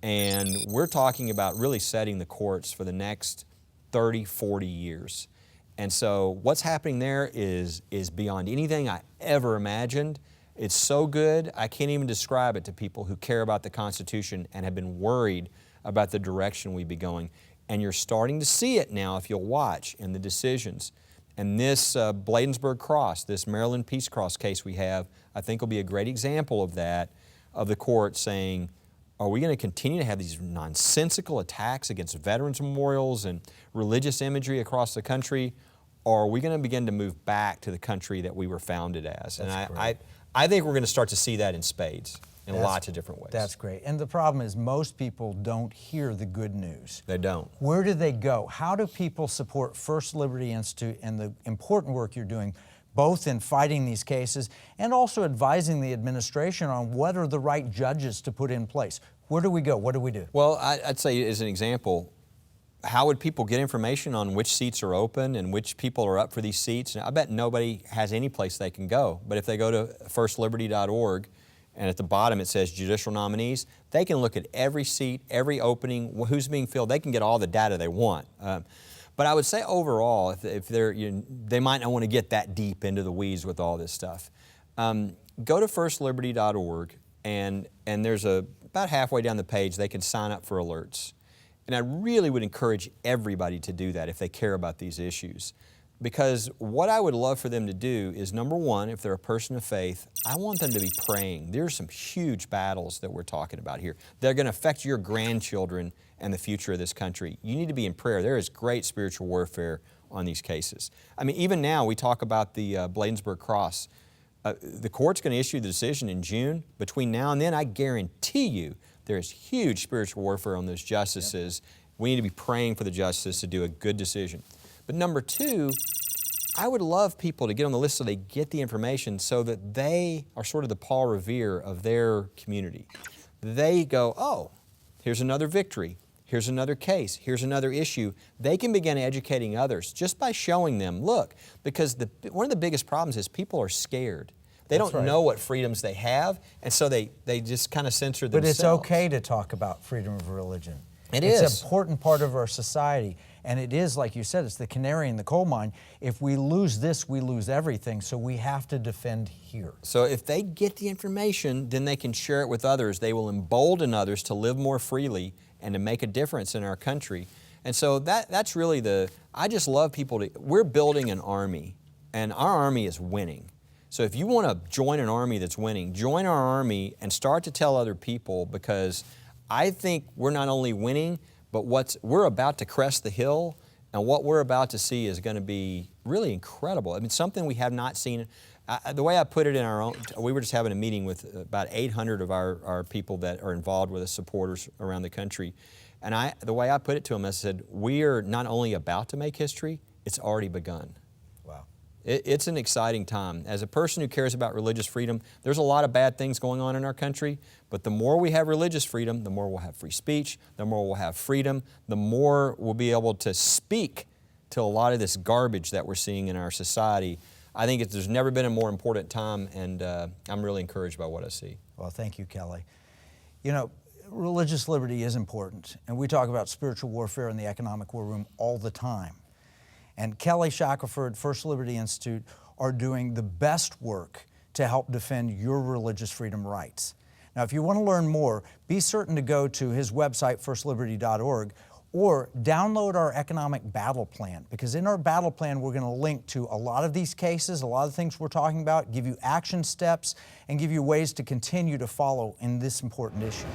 And we're talking about really setting the courts for the next 30, 40 years. And so what's happening there is beyond anything I ever imagined. It's so good, I can't even describe it to people who care about the Constitution and have been worried about the direction we'd be going. And you're starting to see it now, if you'll watch, in the decisions. And this Bladensburg Cross, this Maryland Peace Cross case we have, I think will be a great example of that, of the court saying, are we going to continue to have these nonsensical attacks against veterans memorials and religious imagery across the country, or are we going to begin to move back to the country that we were founded as? And I think we're going to start to see that in spades in lots of different ways. That's great. And the problem is most people don't hear the good news. They don't. Where do they go? How do people support First Liberty Institute and the important work you're doing, both in fighting these cases and also advising the administration on what are the right judges to put in place? Where do we go? What do we do? Well, I'd say as an example, how would people get information on which seats are open and which people are up for these seats? Now, I bet nobody has any place they can go, but if they go to firstliberty.org and at the bottom it says judicial nominees, they can look at every seat, every opening, who's being filled. They can get all the data they want. But I would say overall, if they might not want to get that deep into the weeds with all this stuff. Go to firstliberty.org and there's about halfway down the page they can sign up for alerts. And I really would encourage everybody to do that if they care about these issues. Because what I would love for them to do is, number one, if they're a person of faith, I want them to be praying. There's some huge battles that we're talking about here. They're going to affect your grandchildren and the future of this country. You need to be in prayer. There is great spiritual warfare on these cases. I mean, even now we talk about the Bladensburg Cross. The court's going to issue the decision in June. Between now and then, I guarantee you, there is huge spiritual warfare on those justices. Yep. We need to be praying for the justices to do a good decision. But number two, I would love people to get on the list so they get the information so that they are sort of the Paul Revere of their community. They go, oh, here's another victory. Here's another case. Here's another issue. They can begin educating others just by showing them, look, because one of the biggest problems is people are scared. They don't know what freedoms they have, and so they just kind of censor themselves. But it's okay to talk about freedom of religion. It's an important part of our society, and it is, like you said, it's the canary in the coal mine. If we lose this, we lose everything, so we have to defend here. So if they get the information, then they can share it with others. They will embolden others to live more freely and to make a difference in our country. And so that's really I just love people we're building an army, and our army is winning. So if you want to join an army that's winning, join our army and start to tell other people, because I think we're not only winning, but we're about to crest the hill, and what we're about to see is going to be really incredible. I mean, something we have not seen. The way I put it in our own, we were just having a meeting with about 800 of our people that are involved with us, supporters around the country. And the way I put it to them, I said, we are not only about to make history, it's already begun. Wow. It's an exciting time. As a person who cares about religious freedom, there's a lot of bad things going on in our country, but the more we have religious freedom, the more we'll have free speech, the more we'll have freedom, the more we'll be able to speak to a lot of this garbage that we're seeing in our society. I think there's never been a more important time, and I'm really encouraged by what I see. Well, thank you, Kelly. You know, religious liberty is important, and we talk about spiritual warfare in the economic war room all the time. And Kelly Shackelford, First Liberty Institute, are doing the best work to help defend your religious freedom rights. Now, if you want to learn more, be certain to go to his website, firstliberty.org, or download our economic battle plan, because in our battle plan, we're going to link to a lot of these cases, a lot of things we're talking about, give you action steps, and give you ways to continue to follow in this important issue.